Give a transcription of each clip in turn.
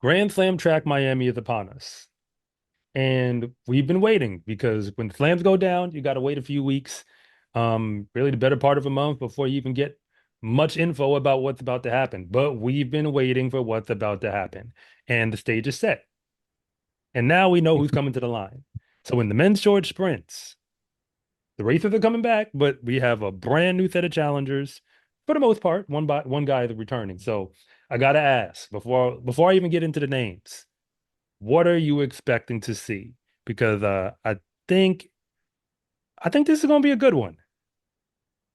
Grand Slam track Miami is upon us. And we've been waiting because when slams go down, you got to wait a few weeks, really the better part of a month before you even get much info about what's about to happen. But we've been waiting for what's about to happen. And the stage is set. And now we know who's coming to the line. So in the men's short sprints, the races are coming back, but we have a brand new set of challengers. For the most part, one guy is returning. So I gotta ask before I even get into the names, what are you expecting to see? Because think I think this is gonna be a good one.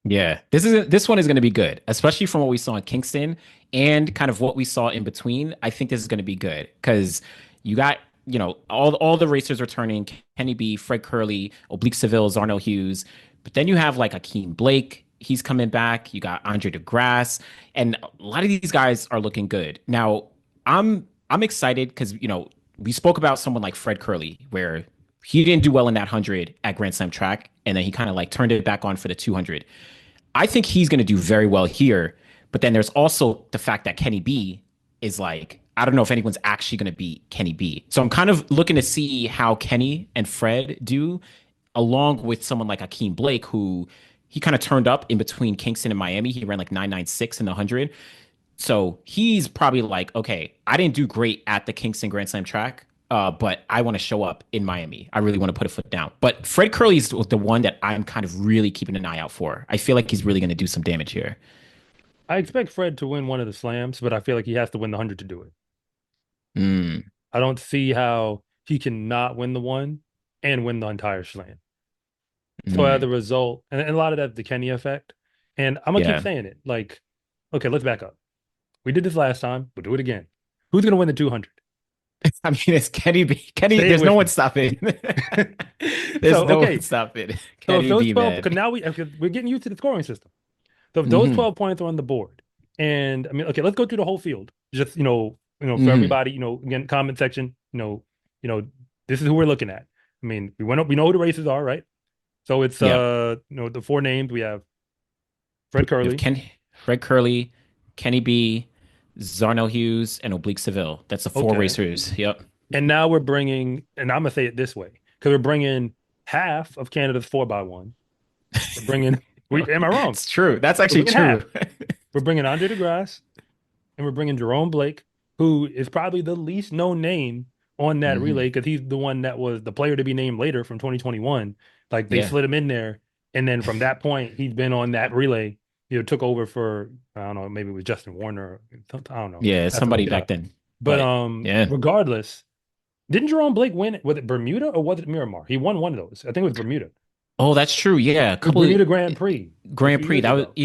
Yeah, this one is going to be good, especially from what we saw in Kingston and kind of what we saw in between. I think this is going to be good because you got all the racers returning: Kenny B, Fred Curley, Oblique Seville, Zharnel Hughes. But then you have like Ackeem Blake. He's coming back. You got Andre DeGrasse, and a lot of these guys are looking good. Now, I'm excited because we spoke about someone like Fred Curley, where he didn't do well in that 100 at Grand Slam track, and then he kind of like turned it back on for the 200. I think he's going to do very well here. But then there's also the fact that Kenny B is like, I don't know if anyone's actually going to beat Kenny B. So I'm kind of looking to see how Kenny and Fred do, along with someone like Ackeem Blake, who he kind of turned up in between Kingston and Miami. He ran like 996 in the 100. So he's probably like, okay, I didn't do great at the Kingston Grand Slam track, but I want to show up in Miami. I really want to put a foot down. But Fred Curley is the one that I'm kind of really keeping an eye out for. I feel like he's really going to do some damage here. I expect Fred to win one of the slams, but I feel like he has to win the 100 to do it. Mm, I don't see how he can not win the one and win the entire slam. So as mm, a result, and a lot of that's the Kenny effect. And I'm gonna keep yeah. saying it. Like, okay, let's back up. We did this last time. We'll do it again. Who's gonna win the 200? I mean, it's Kenny B. Kenny, Say it there's no with one me. stopping. There's So no one okay, stopping. so if Kenny those B, 12, man. because now because we're getting used to the scoring system. So if those Hmm 12 points are on the board, and I mean, okay, let's go through the whole field. Just for hmm everybody, again, comment section, this is who we're looking at. I mean, we know who the races are, right? So it's Yeah. the four names we have Fred We have Curley. Fred Curley, Kenny B, Zharnel Hughes, and Oblique Seville. That's the four Okay. racers. Yep. And now we're bringing, and I'm gonna say it this way, because we're bringing half of Canada's 4x1. We're bringing, am I wrong? It's true. That's We're actually bringing true. half. We're bringing Andre DeGrasse, and we're bringing Jerome Blake, who is probably the least known name on that hmm relay because he's the one that was the player to be named later from 2021. Like they Yeah. slid him in there, and then from that point, he's been on that relay. Took over for I don't know, maybe it was Justin Warner. I don't know. Yeah. I have to look Somebody it back up. then. But But yeah. regardless, didn't Jerome Blake win? Was it Bermuda or was it Miramar? He won one of those. I think it was Bermuda. Oh, that's true. Yeah. A It was couple of Bermuda Grand Prix a Grand few Prix. years That was ago.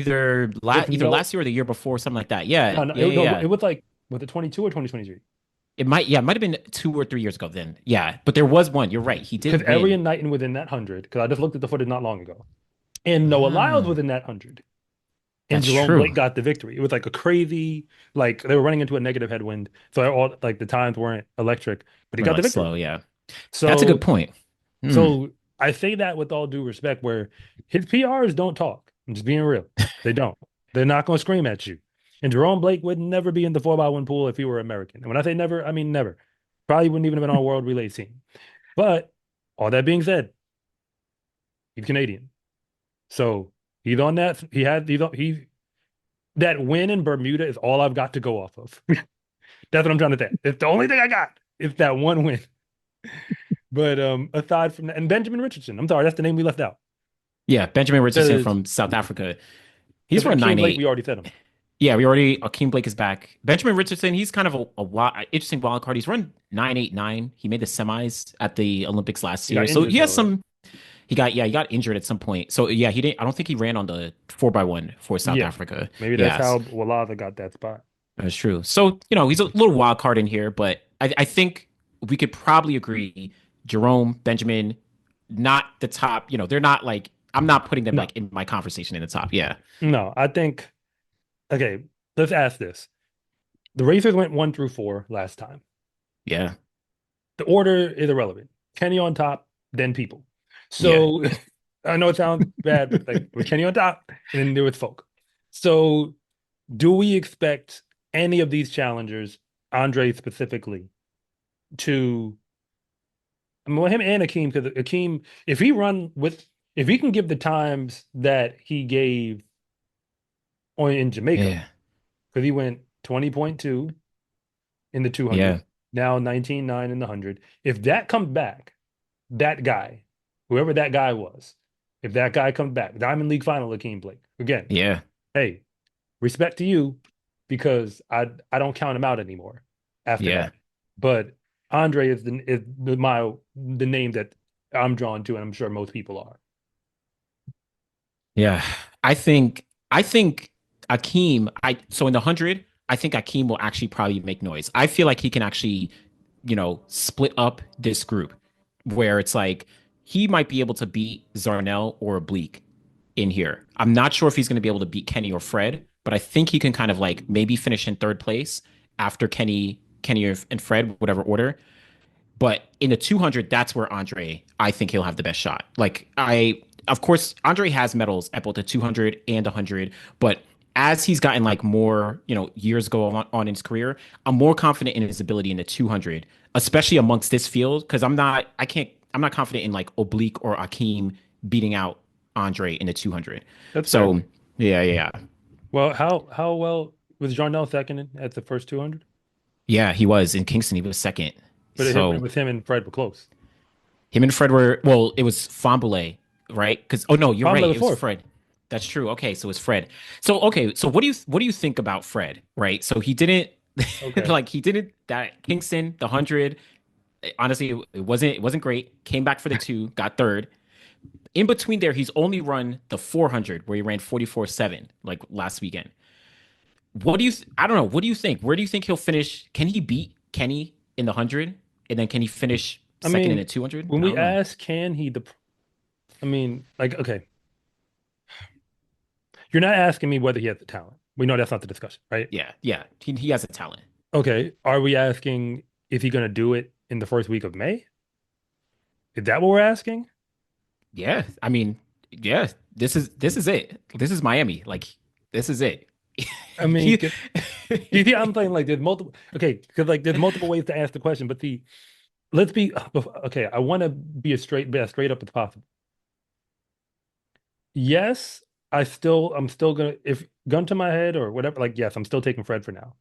With either no, last year or the year before, something like that. Yeah. no, no, Yeah. Yeah. no, Yeah. it was like was it 22 or 2023? It might have been 2 or 3 years ago then. Yeah. But there was one. You're right. He Because did every win. Knighton within that 100, because I just looked at the footage not long ago, and Noah Lyles Ah, was in that 100, and that's Jerome true. Blake got the victory. It was like a crazy, like they were running into a negative headwind, so all like the times weren't electric, but he We're got the like victory. slow. Yeah. That's a good So, point. Hmm. so I say that with all due respect, where his PRs don't talk. I'm just being real. They don't. They're not going to scream at you. And Jerome Blake would never be in the 4x1 pool if he were American. And when I say never, I mean never. Probably wouldn't even have been on a world relay team. But all that being said, he's Canadian. So he's on that. He that win in Bermuda is all I've got to go off of. That's what I'm trying to say. It's the only thing I got. It's that one win. But aside from that, and Benjamin Richardson, I'm sorry, that's the name we left out. Yeah. Benjamin Richardson Because from South Africa. He's because run Akeem nine Blake, we eight. already said him. Yeah, we already Akeem Blake is back. Benjamin Richardson, he's kind of interesting wild card. He's run 9.89. He made the semis at the Olympics last He year. got So injured he has though, right? some he got injured at some point. So yeah, he didn't I don't think he ran on the 4x1 for South Yeah. Africa. Maybe that's Yes. how Walaza got that spot. That's true. So, he's a little wild card in here, but I think we could probably agree Jerome, Benjamin, not the top, they're not like I'm not putting them No, like in my conversation in the top. Yeah. no. I think okay, let's ask this. The Racers went 1 through 4 last time. Yeah. The order is irrelevant. Kenny on top, then people. Yeah. So I know it sounds bad, but like with Kenny on top, and then there was folk. So do we expect any of these challengers Andre specifically to I mean, well, him and Ackeem, because Ackeem, if he run with, if he can give the times that he gave on in Jamaica, Yeah. because he went 20.2 in the 200, Yeah. now 19.9 in the 100. If that comes back, that guy, whoever that guy was, if that guy comes back, Diamond League final, Ackeem Blake, again, Yeah. hey, respect to you because I don't count him out anymore after Yeah. that. But Andre is the name that I'm drawn to, and I'm sure most people are. Yeah. I think Ackeem, I so in the 100, I think Ackeem will actually probably make noise. I feel like he can actually, split up this group where it's like he might be able to beat Zharnel or Oblique in here. I'm not sure if he's going to be able to beat Kenny or Fred, but I think he can kind of like maybe finish in third place after Kenny and Fred, whatever order. But in the 200, that's where Andre, I think he'll have the best shot. Of course, Andre has medals at both the 200 and 100, but as he's gotten like more, years go on in his career, I'm more confident in his ability in the 200, especially amongst this field. Because I'm not confident in like Oblique or Ackeem beating out Andre in the 200. That's fair. So yeah, yeah, Well, how well was Jarnell second at the first 200? yeah, he was in Kingston. He was second. But it So was him and Fred were close. him and Fred were well. It was Fambule, right? Because oh no, you're Palmer right. was It was fourth. Fred. That's true. Okay, so it's Fred. So okay, so what do you think about Fred? Right. So he didn't Okay. like he didn't that Kingston the 100. Honestly, it wasn't great. Came back for the two, got third. In between there, he's only run the 400 where he ran 44.7 like last weekend. I don't know. What do you think? Where do you think he'll finish? Can he beat Kenny in the 100? And then can he finish I second in the mean, 200? when I we don't know. ask, can he? I mean, like, okay, you're not asking me whether he has the talent. We know that's not the discussion, right? Yeah, yeah. He has a talent. Okay. Are we asking is he going to do it in the first week of May? Is that what we're asking? Yeah. I mean, yeah, this is it. This is Miami. Like this is it. I mean, he 'cause- you see, I'm saying like there's multiple. Okay, because like there's multiple ways to ask the question, but let's be okay. I want to be as straight up as possible. Yes, I'm still gonna if gun to my head or whatever. Like, yes, I'm still taking Fred for now,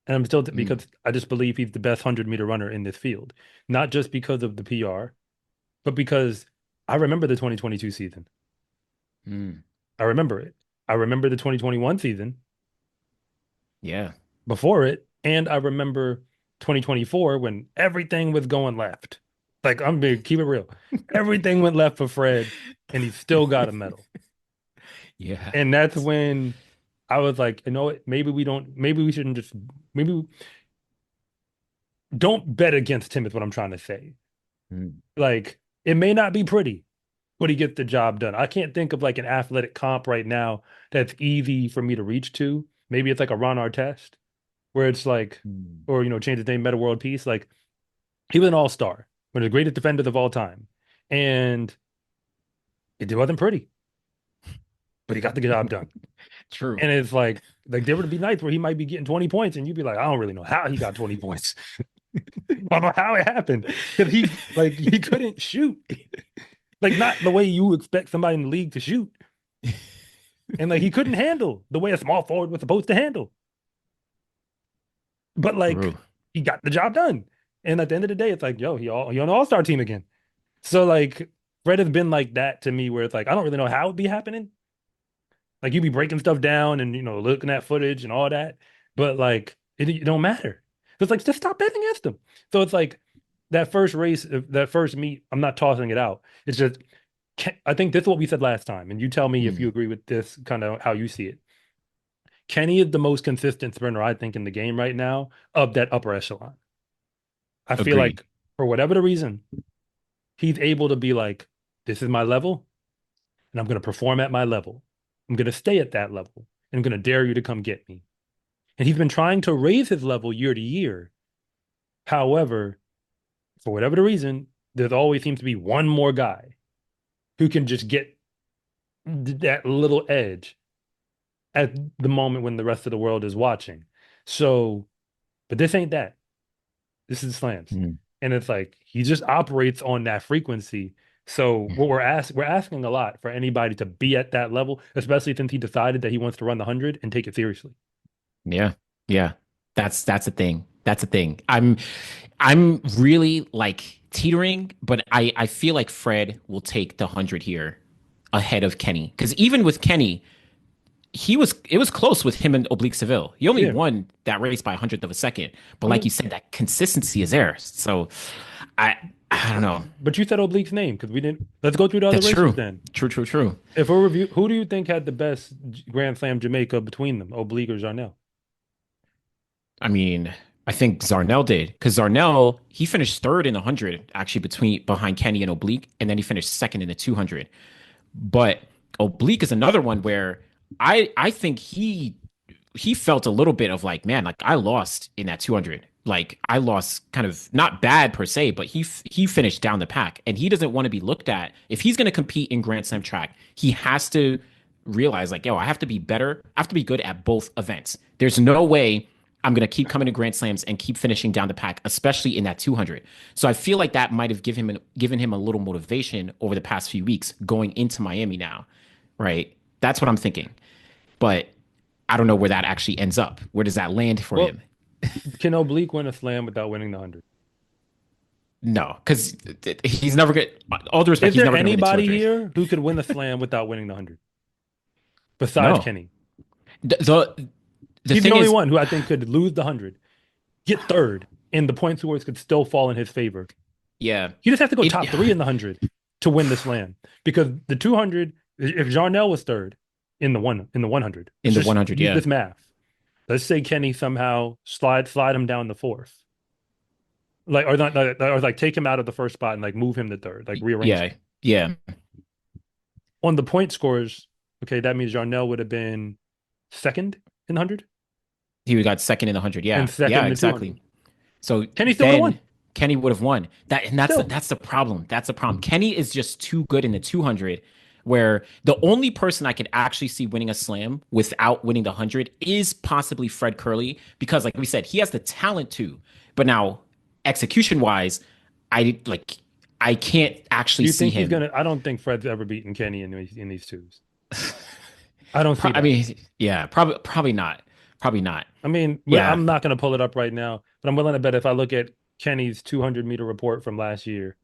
and I'm still mm, because I just believe he's the best 100-meter runner in this field, not just because of the PR, but because I remember the 2022 season. mm, I remember it. I remember the 2021 season yeah. before it, and I remember 2024 when everything was going left. Like I'm being keep it real. Everything went left for Fred, and he still got a medal. Yeah. And that's when I was like, you know what? Maybe we shouldn't just, maybe don't bet against him, is what I'm trying to say. Mm, Like, it may not be pretty, but he gets the job done. I can't think of like an athletic comp right now that's easy for me to reach to. Maybe it's like a Ron Artest, where it's like, mm. or, change his name, Meta World Peace. Like, he was an all-star, one of the greatest defenders of all time. And it wasn't pretty, but he got the job done. True. And it's like there would be nights where he might be getting 20 points, and you'd be like, I don't really know how he got 20 points. I don't know how it happened because he couldn't shoot, like not the way you expect somebody in the league to shoot, and like he couldn't handle the way a small forward was supposed to handle. But like True. he got the job done, and at the end of the day, it's like, yo, he on the All Star team again. So like Fred has been like that to me, where it's like I don't really know how it'd be happening. Like you be breaking stuff down and looking at footage and all that, but like it don't matter. It's like just stop betting against them. So it's like that first race, that first meet. I'm not tossing it out. It's just I think this is what we said last time, and you tell me if you Mm, agree with this kind of how you see it. Kenny is the most consistent sprinter I think in the game right now of that upper echelon. I feel agreed. like for whatever the reason, he's able to be like, this is my level, and I'm going to perform at my level. I'm going to stay at that level, and I'm going to dare you to come get me. And he's been trying to raise his level year to year. However, for whatever the reason, there always seems to be one more guy who can just get that little edge at the moment when the rest of the world is watching. So But this ain't that. This is slams. Mm. And it's like he just operates on that frequency. So what we're asking a lot for anybody to be at that level, especially since he decided that he wants to run the 100 and take it seriously. Yeah. Yeah. That's the thing. That's the thing. I'm really like teetering, but I feel like Fred will take the 100 here ahead of Kenny. Because even with Kenny, it was close with him and Oblique Seville. He only Yeah. won that race by a hundredth of a second. But I like you mean, said, that consistency is there. So I I don't know. but you said Oblique's name because we didn't. Let's go through the other That's races true. then. True, true, true. If we're review, who do you think had the best Grand Slam Jamaica between them, Oblique or Zharnel? I mean, I think Zharnel did because Zharnel he finished third in the 100 actually between behind Kenny and Oblique, and then he finished second in the 200. But Oblique is another one where I think he felt a little bit of like, man, like I lost in that 200. Like I lost kind of not bad per se, but he finished down the pack and he doesn't want to be looked at. If he's going to compete in Grand Slam track, he has to realize like, yo, I have to be better. I have to be good at both events. There's no way I'm going to keep coming to Grand Slams and keep finishing down the pack, especially in that 200. So I feel like that might have given him a little motivation over the past few weeks going into Miami now, right? That's what I'm thinking. But I don't know where that actually ends up. Where does that land for Well, him? can Oblique win a slam without winning the 100? No, because he's never going. All due respect, Is he's there never going to win the anybody 200. here who could win the slam without winning the 100 besides No, Kenny? the He's the thing only is, one who I think could lose the 100, get third, and the point scores could still fall in his favor. yeah, He just has to go it top three in the 100 to win the slam because the 200, if Jarnell was third in the 100, in let's the just 100. use Yeah, this math. Let's say Kenny somehow slide him down the fourth, like or not, or like take him out of the first spot and like move him to third, like rearrange yeah, him yeah. on the point scores. Okay, that means Jarnell would have been second in the 100 He got second in the 100. and Yeah, second yeah, in the exactly. 200. So Kenny still would have then won Kenny would have won. still. That's the problem. That's the problem. Kenny is just too good in the 200 where the only person I could actually see winning a slam without winning the 100 is possibly Fred Curley because like we said, he has the talent to. But now execution wise, I like I can't Do actually you see think he's him. gonna? I don't think Fred's ever beaten Kenny in these twos. I don't see I that. mean, yeah, probably not. Probably not. I mean, Yeah. I'm not going to pull it up right now, but I'm willing to bet if I look at Kenny's 200-meter report from last year,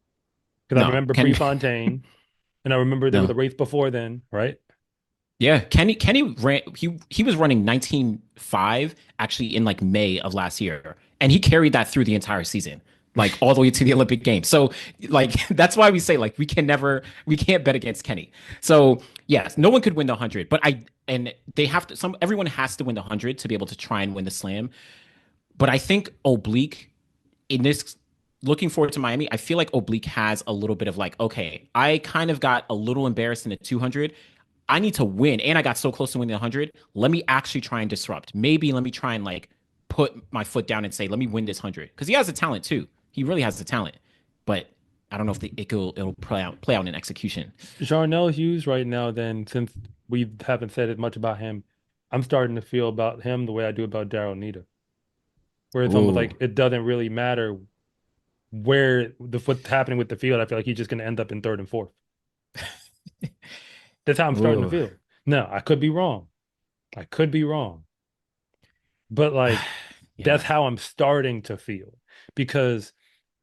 because I No. remember Can Prefontaine, and I remember there was a no. race before then, right? Yeah, Kenny ran he was running 19.5 actually in like May of last year. And he carried that through the entire season, like all the way to the Olympic Games. So like that's why we say like we can't bet against Kenny. So yes, no one could win the 100, but I and they have to some everyone has to win the 100 to be able to try and win the slam. But I think Oblique in this looking forward to Miami, I feel like Oblique has a little bit of like, okay, I kind of got a little embarrassed in the 200. I need to win, and I got so close to winning the 100. Let me actually try and disrupt. Maybe let me try and like put my foot down and say, let me win this 100 because he has the talent too. He really has the talent, but I don't know if it'll play out in execution. Zharnel Hughes right now, then, since we haven't said it much about him, I'm starting to feel about him the way I do about Daryl Nita, where it's almost Ooh, like it doesn't really matter where what's happening with the field. I feel like he's just going to end up in third and fourth. That's how I'm starting to ooh, feel. Now, I could be wrong. I could be wrong. But like that's yeah. how I'm starting to feel because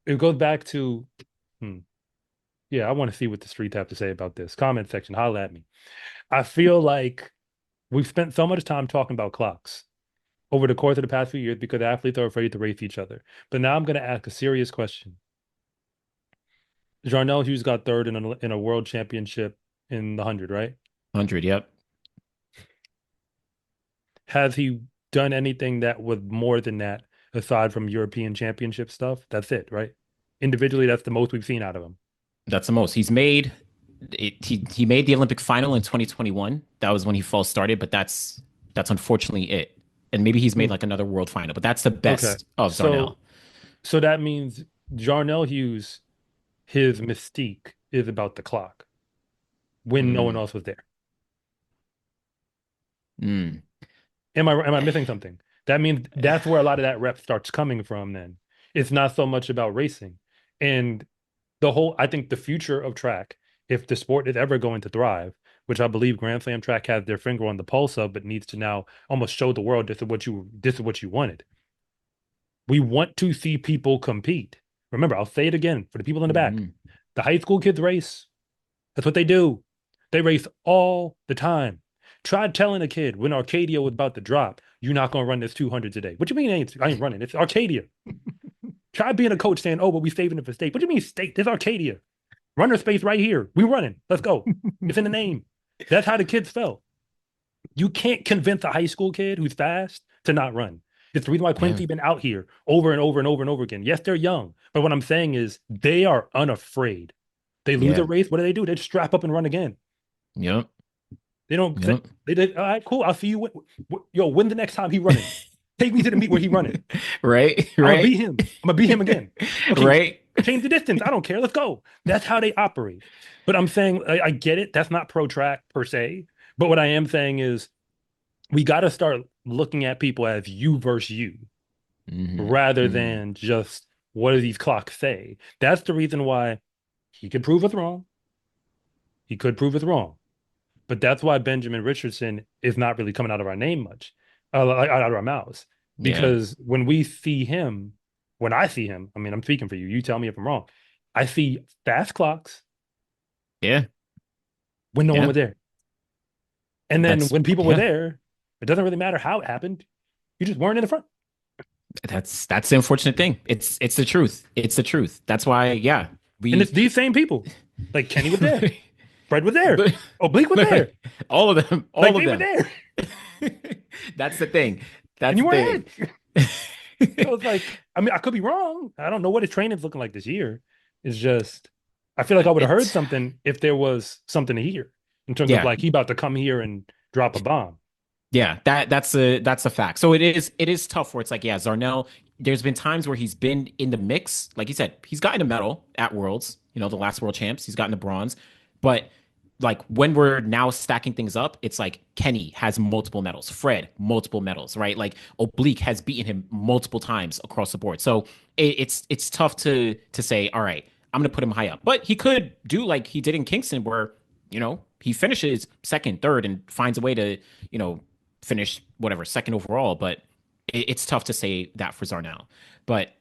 it goes back to hmm, yeah, I want to see what the streets have to say about this. Comment section, holla at me. I feel like we've spent so much time talking about clocks over the course of the past few years because athletes are afraid to race each other. But now I'm going to ask a serious question. Jarnell Hughes got third in a world championship in the 100, right? 100, yep. Has he done anything that was more than that aside from European championship stuff? That's it, right? Individually, that's the most we've seen out of him. That's the most. He made the Olympic final in 2021. That was when he false started, but that's unfortunately it. And maybe he's made Hmm. like another world final, but that's the Okay. best of Zarnell. So that means Jarnell Hughes, his mystique is about the clock when no one Mm, else was there. mm. Am I missing something? That means that's where a lot of that rep starts coming from then. It's not so much about racing. And I think the future of track, if the sport is ever going to thrive, which I believe Grand Slam track has their finger on the pulse of, but needs to now almost show the world this is what you wanted. We want to see people compete. Remember, I'll say it again for the people in the back. Hmm. The high school kids race. That's what they do. They race all the time. Try telling a kid when Arcadia was about to drop, you're not going to run this 200 today. What do you mean I ain't running? It's Arcadia. Try being a coach saying, oh, but we saving it for state. What do you mean state? This Arcadia. Runner space right here. We running. Let's go. It's in the name. That's how the kids felt. You can't convince a high school kid who's fast to not run. It's the reason why Yeah. Quincy been out here over and over and over and over again. Yes, they're young, but what I'm saying is they are unafraid. They lose a Yeah. race. What do? They just strap up and run again. Yep. They don't. Yep. They did. All right, cool. I'll see you. Yo, when the next time he running? Take me to the meet where he running. Right. I'm gonna Right. beat him. I'm gonna beat him again. Okay, Right. change the distance. I don't care. Let's go. That's how they operate. But I'm saying I get it. That's not pro track per se. But what I am saying is we got to start looking at people as you versus you Hmm. rather Hmm. than just what do these clocks say. That's the reason why he could prove us wrong. He could prove us wrong. But that's why Benjamin Richardson is not really coming out of our name much, out of our mouths. Yeah. Because when we see him, when I see him, I mean, I'm speaking for you. You tell me if I'm wrong. I see fast clocks Yeah. when no one Yeah. was there. And then That's when people were yeah. there, it doesn't really matter how it happened. You just weren't in the front. That's the unfortunate thing. It's the truth. It's the truth. That's why, yeah, And we it's these same people. Like Kenny was there. Fred was there. but Oblique was there. all of them, Like all of they were them. there. That's the thing. And That's you the weren't thing. it. So it's like, I mean, I could be wrong. I don't know what his training's looking like this year. It's just, I feel like I would have heard It's something if there was something to hear in terms of yeah, like he about to come here and drop a bomb. yeah. That's a fact. So it is tough where it's like, yeah, Zharnel, there's been times where he's been in the mix. Like you said, he's gotten a medal at Worlds, the last World Champs, he's gotten a bronze. But like when we're now stacking things up, it's like Kenny has multiple medals, Fred, multiple medals, right? Like Oblique has beaten him multiple times across the board. So it's tough to say, all right, I'm gonna put him high up. But he could do like he did in Kingston, where, he finishes second, third, and finds a way to, you know, finish whatever second overall. But it's tough to say that for Zharnel. But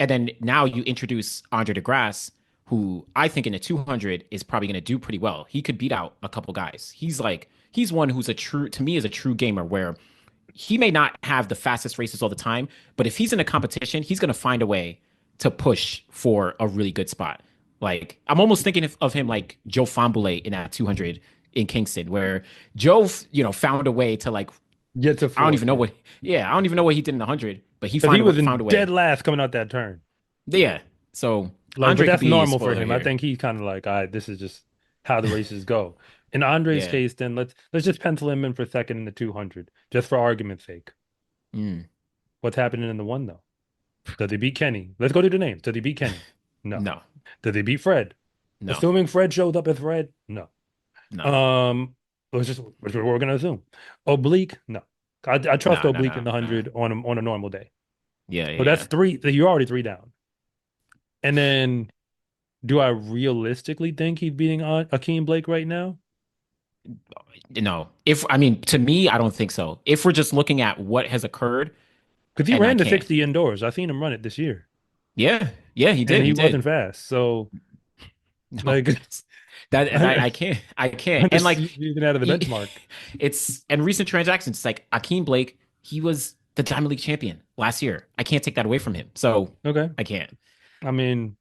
and then now you introduce Andre DeGrasse, who I think in a 200 is probably going to do pretty well. He could beat out a couple guys. He's one who's to me is a true gamer where he may not have the fastest races all the time, but if he's in a competition, he's going to find a way to push for a really good spot. Like I'm almost thinking of him like Joe Fambule in that 200 in Kingston, where Joe, found a way to like Get to I don't fourth, even know yeah. I don't even know what he did in the 100, but he Because he found a way, was found in a dead way. last coming out that turn. Yeah. So Like, but Andre could that's be a normal for spoiler him. I here. think he's kind of like, all right, this is just how the races go. In Andre's Yeah. case, then let's just pencil him in for second in the 200, just for argument's sake. Mm. What's happening in the one though? Does he beat Kenny? Let's go to the names. Does he beat Kenny? No. No. Does he beat Fred? No. Assuming Fred shows up as Fred? No. No. Um, which we're gonna assume. Oblique? No. I trust No. No. Oblique in No. the No. 100 on a normal day. Yeah. So Yeah. that's Yeah. three. You're already three down. And then, do I realistically think he's beating Ackeem Blake right now? No. If I mean, to me, I don't think so. If we're just looking at what has occurred, Because he and I ran the can't. 60 indoors. I seen him run it this year, Yeah. Yeah. He and did. he He did. wasn't fast. So, No. like, That I'm I can't. I can't. And just like, using out of the he, benchmark. it's and recent transactions. It's like Akeem Blake. He was the Diamond League champion last year. I can't take that away from him. So Okay. I can't. I mean,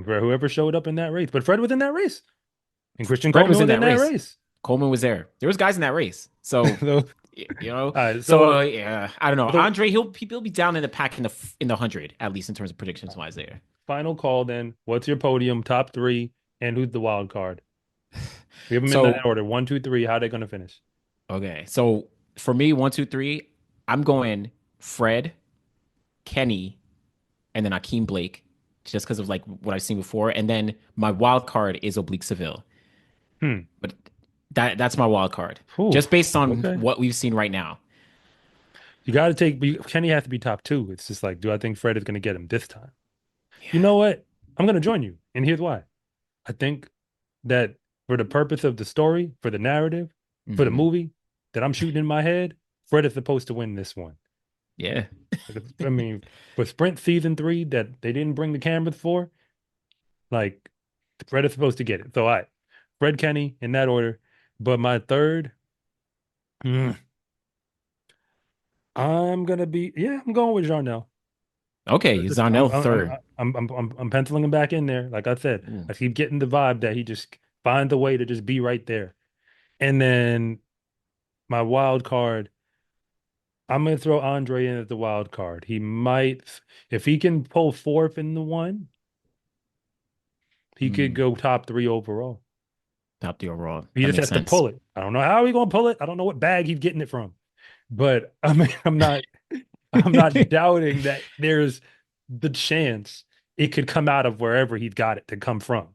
for whoever showed up in that race, but Fred was in that race, and Christian Fred Coleman was in was in that that race. race. Coleman was there. There was guys in that race. So So, all you know. right. So So, yeah, I don't know. so Andre, he'll be down in the pack in the 100 at least in terms of predictions wise. There. final call then. What's your podium? Top three, and who's the wild card? We have them in that So order. One, two, three. How are they going to finish? okay. So for me, one, two, three, I'm going Fred, Kenny, and then Akeem Blake, just because of like what I've seen before. And then my wild card is Oblique Seville. Hmm. But that's my wild card, Whew. just based on Okay. what we've seen right now. You got to take Kenny has to be top two. It's just like, do I think Fred is going to get him this time? You Yeah. know what? I'm going to join you, and here's why. I think that for the purpose of the story, for the narrative, for the Hmm. movie that I'm shooting in my head, Fred is supposed to win this one. Yeah. I mean, for Sprint season three that they didn't bring the cameras for, like Fred is supposed to get it. So I, Fred Kenny in that order. But my third, mm, I'm gonna be yeah, I'm going with Zharnel. Okay, Zharnel third. I'm penciling him back in there. Like I said, Ooh. I keep getting the vibe that he just finds a way to just be right there. And then my wild card, I'm gonna throw Andre in as the wild card. He might, if he can pull fourth in the one, he could Mm. go top three overall. Top the overall. He That just makes has to sense. pull it. I don't know how he's gonna pull it. I don't know what bag he's getting it from. But I mean, I'm not doubting that there's the chance it could come out of wherever he's got it to come from.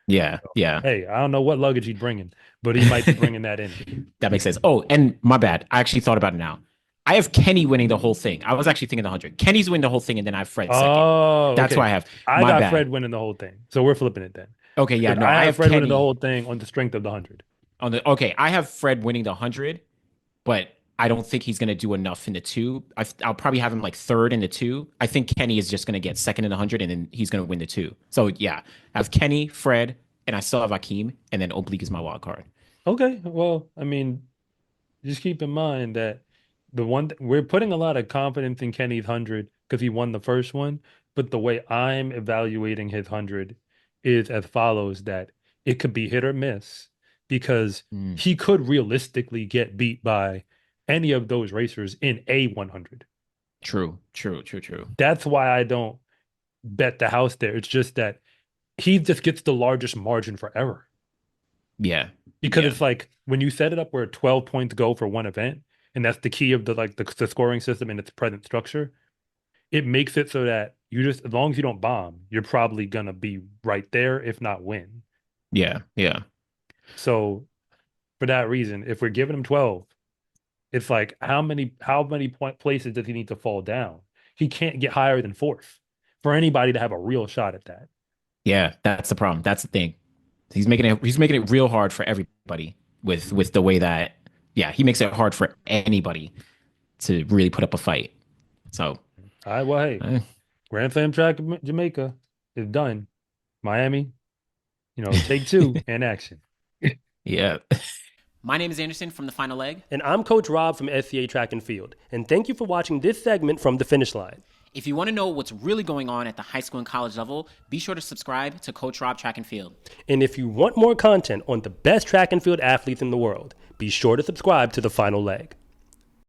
Yeah, yeah. Hey, I don't know what luggage he's bringing, but he might be bringing that in. That makes sense. Oh, and my bad. I actually thought about it now. I have Kenny winning the whole thing. I was actually thinking the 100. Kenny's winning the whole thing, and then I have Fred second. Oh, That's why okay. I have. I My got bad. Fred winning the whole thing. So we're flipping it then. Okay, yeah, Because no, I I have have Fred winning the Kenny whole thing on the strength of the 100. on the. Okay, I have Fred winning the 100, but I don't think he's going to do enough in the two. I'll probably have him like third in the two. I think Kenny is just going to get second in the 100, and then he's going to win the two. So yeah, I have Kenny, Fred, and I still have Ackeem, and then Oblique is my wild card. Okay. Well, I mean, just keep in mind that we're putting a lot of confidence in Kenny's 100 because he won the first one, but the way I'm evaluating his 100 is as follows that it could be hit or miss because Mm, he could realistically get beat by any of those racers in a 100. true, true, true, true. That's why I don't bet the house there. It's just that he just gets the largest margin for error Yeah, because yeah, it's like when you set it up where 12 points go for one event, and that's the key of the scoring system in its present structure, it makes it so that you just as long as you don't bomb, you're probably gonna be right there, if not win. yeah, yeah, So for that reason, if we're giving him 12, it's like how many point places does he need to fall down? He can't get higher than fourth for anybody to have a real shot at that. yeah. That's the problem. That's the thing. He's making it real hard for everybody with the way that yeah he makes it hard for anybody to really put up a fight. So All right, well, hey, uh, Grand Slam track of Jamaica is done. Miami, take two and action. yeah. My name is Anderson from The Final Leg. And I'm Coach Rob from SCA Track and Field. And thank you for watching this segment from the finish line. If you want to know what's really going on at the high school and college level, be sure to subscribe to Coach Rob Track and Field. And if you want more content on the best track and field athletes in the world, be sure to subscribe to The Final Leg.